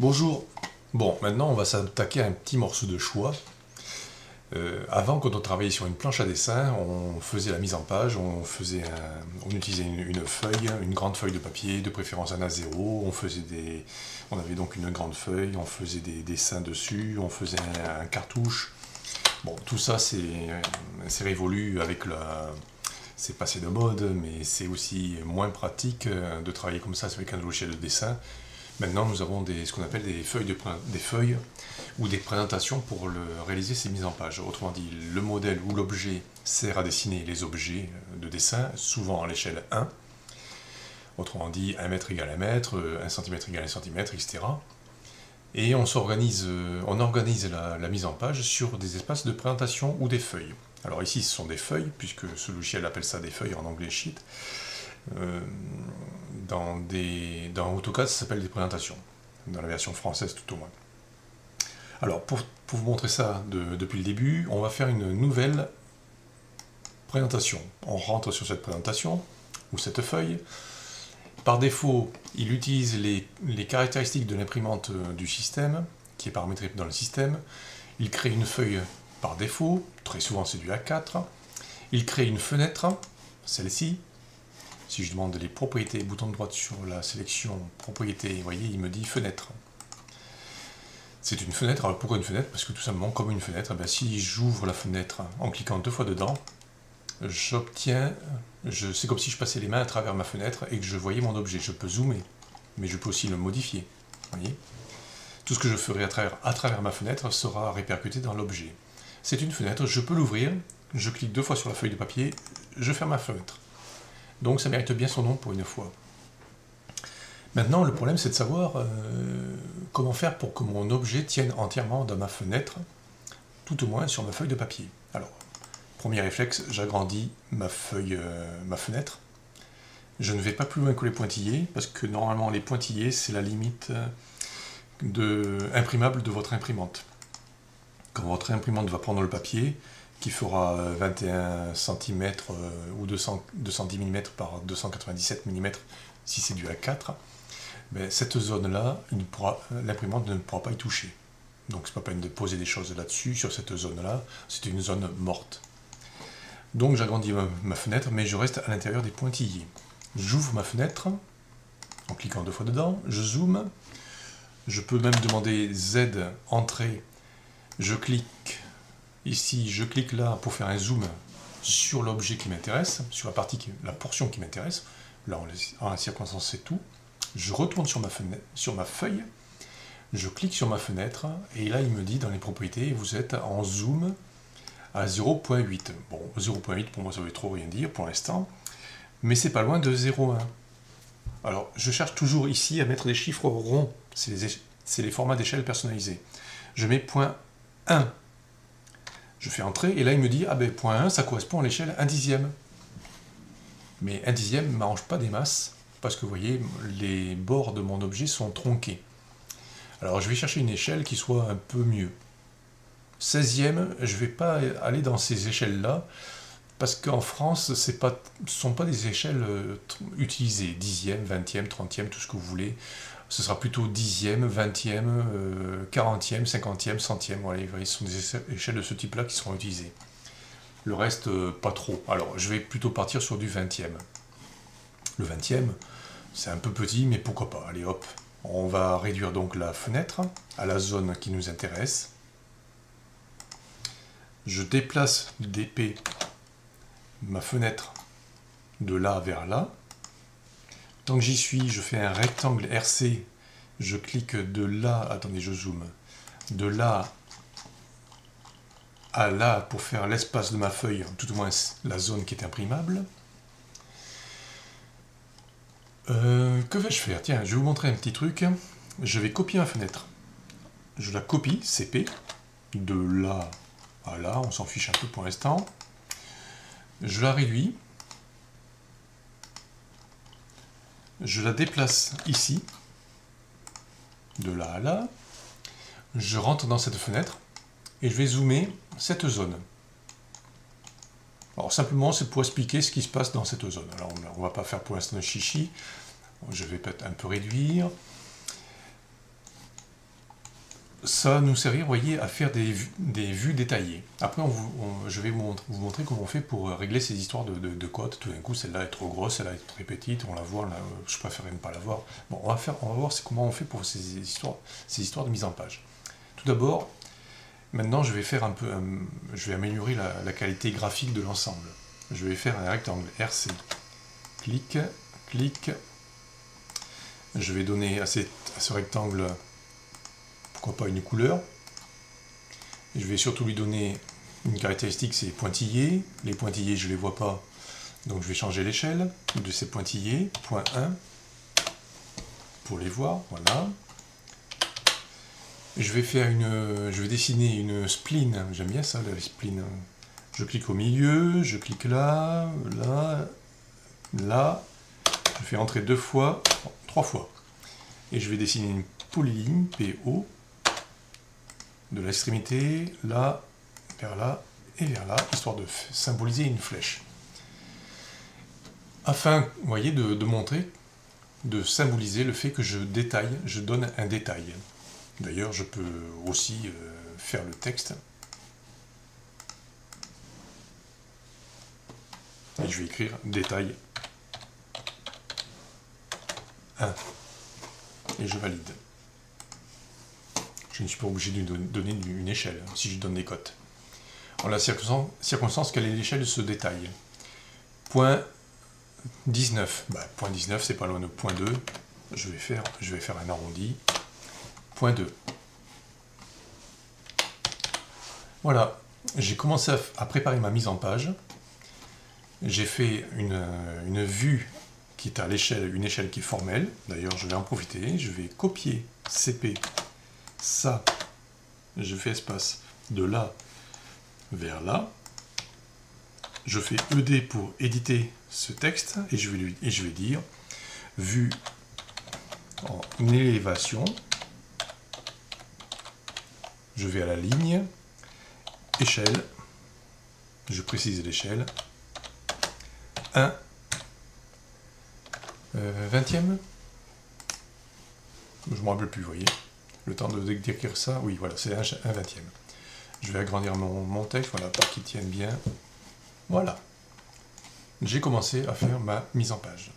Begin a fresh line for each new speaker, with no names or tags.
Bonjour. Bon, maintenant on va s'attaquer à un petit morceau de choix. Avant, quand on travaillait sur une planche à dessin, on faisait la mise en page, on utilisait une feuille, une grande feuille de papier, de préférence un A0, on avait donc une grande feuille, on faisait des dessins dessus, on faisait un cartouche. Bon, tout ça c'est révolu c'est passé de mode, mais c'est aussi moins pratique de travailler comme ça avec un logiciel de dessin. Maintenant, nous avons ce qu'on appelle des feuilles ou des présentations pour réaliser ces mises en page. Autrement dit, le modèle ou l'objet sert à dessiner les objets de dessin, souvent à l'échelle 1. Autrement dit, 1 mètre égale 1 mètre, 1 cm égale 1 cm, etc. Et on organise la mise en page sur des espaces de présentation ou des feuilles. Alors ici, ce sont des feuilles, puisque ce logiciel appelle ça des feuilles en anglais sheet. Dans AutoCAD, ça s'appelle des présentations, dans la version française tout au moins. Alors, pour vous montrer ça depuis le début, on va faire une nouvelle présentation. On rentre sur cette présentation, ou cette feuille. Par défaut, il utilise les caractéristiques de l'imprimante du système, qui est paramétrée dans le système. Il crée une feuille par défaut, très souvent c'est du A4. Il crée une fenêtre, celle-ci. Si je demande les propriétés, bouton de droite sur la sélection propriétés, vous voyez, il me dit fenêtre. C'est une fenêtre. Alors pourquoi une fenêtre? Parce que tout simplement, comme une fenêtre, si j'ouvre la fenêtre en cliquant 2 fois dedans, c'est comme si je passais les mains à travers ma fenêtre et que je voyais mon objet. Je peux zoomer, mais je peux aussi le modifier. Vous voyez, tout ce que je ferai à travers ma fenêtre sera répercuté dans l'objet. C'est une fenêtre, je peux l'ouvrir, je clique 2 fois sur la feuille de papier, je ferme ma fenêtre. Donc ça mérite bien son nom pour une fois. Maintenant, le problème c'est de savoir comment faire pour que mon objet tienne entièrement dans ma fenêtre, tout au moins sur ma feuille de papier. Alors, premier réflexe, j'agrandis ma fenêtre. Je ne vais pas plus loin que les pointillés, parce que normalement les pointillés c'est la limite imprimable de votre imprimante. Quand votre imprimante va prendre le papier, qui fera 21 cm ou 210 mm par 297 mm si c'est du A4, cette zone-là, l'imprimante ne pourra pas y toucher. Donc c'est pas peine de poser des choses là-dessus, sur cette zone-là, c'est une zone morte. Donc j'agrandis ma fenêtre, mais je reste à l'intérieur des pointillés. J'ouvre ma fenêtre, en cliquant 2 fois dedans, je zoome, je peux même demander Z, entrée, je clique ici, je clique là pour faire un zoom sur l'objet qui m'intéresse, sur la portion qui m'intéresse. Là, en la circonstance, c'est tout. Je retourne sur ma feuille, je clique sur ma fenêtre, et là, il me dit dans les propriétés, vous êtes en zoom à 0.8. Bon, 0.8, pour moi, ça veut trop rien dire pour l'instant, mais c'est pas loin de 0.1. Alors, je cherche toujours ici à mettre des chiffres ronds. C'est les formats d'échelle personnalisés. Je mets .1. Je fais entrer, et là il me dit, point 1, ça correspond à l'échelle 1/10. Mais 1/10 ne m'arrange pas des masses, parce que vous voyez, les bords de mon objet sont tronqués. Alors je vais chercher une échelle qui soit un peu mieux. 16e, je ne vais pas aller dans ces échelles-là, parce qu'en France, ce ne sont pas des échelles utilisées. 10e, 20e, 30e, tout ce que vous voulez. Ce sera plutôt 10e, 20e, 40e, 50e, 100e. Voilà, ce sont des échelles de ce type-là qui seront utilisées. Le reste, pas trop. Alors, je vais plutôt partir sur du 20e. Le 20e, c'est un peu petit, mais pourquoi pas. Allez, hop. On va réduire donc la fenêtre à la zone qui nous intéresse. Je déplace d'épée ma fenêtre de là vers là. Tant que j'y suis, je fais un rectangle RC, je clique de là, attendez, je zoome, de là à là pour faire l'espace de ma feuille, tout au moins la zone qui est imprimable. Que vais-je faire? Tiens, je vais vous montrer un petit truc. Je vais copier ma fenêtre. Je la copie, CP, de là à là, on s'en fiche un peu pour l'instant. Je la réduis. Je la déplace ici, de là à là, je rentre dans cette fenêtre, et je vais zoomer cette zone. Alors simplement, c'est pour expliquer ce qui se passe dans cette zone. Alors on ne va pas faire pour l'instant de chichi, je vais peut-être un peu réduire. ça nous servir, vous voyez, à faire des vues détaillées. Après, je vais vous montrer comment on fait pour régler ces histoires de cotes. Tout d'un coup, celle-là est trop grosse, celle-là est très petite, on la voit, là, je préférerais ne pas la voir. Bon, on va voir comment on fait pour ces histoires de mise en page. Tout d'abord, maintenant, je vais améliorer la qualité graphique de l'ensemble. Je vais faire un rectangle RC. Clic, clic. Je vais donner à ce rectangle, pourquoi pas, une couleur. Je vais surtout lui donner une caractéristique, c'est pointillé. Les pointillés, je ne les vois pas, donc je vais changer l'échelle de ces pointillés. Point 1, pour les voir, voilà. Je vais dessiner une spline, j'aime bien ça, la spline. Je clique au milieu, je clique là, là, là. Je fais entrer 2 fois, 3 fois. Et je vais dessiner une polyligne, PO, de l'extrémité, là et vers là, histoire de symboliser une flèche. Afin, vous voyez, de montrer, de symboliser le fait que je donne un détail. D'ailleurs, je peux aussi faire le texte. Et je vais écrire détail 1. Et je valide. Je ne suis pas obligé de donner une échelle, si je donne des cotes. En la circonstance, quelle est l'échelle de ce détail? Point 19. Point 19, c'est pas loin de point 2. Je vais faire un arrondi. Point 2. Voilà, j'ai commencé à préparer ma mise en page. J'ai fait une vue qui est à une échelle qui est formelle. D'ailleurs, je vais en profiter. Je vais copier CP, ça. Je fais espace de là vers là. Je fais ED pour éditer ce texte et je vais dire vue en élévation. Je vais à la ligne, échelle, je précise l'échelle, 1 20e, je ne me rappelle plus, vous voyez, le temps de décrire ça, oui, voilà, c'est un 20e. Je vais agrandir mon texte, voilà, pour qu'il tienne bien. Voilà. J'ai commencé à faire ma mise en page.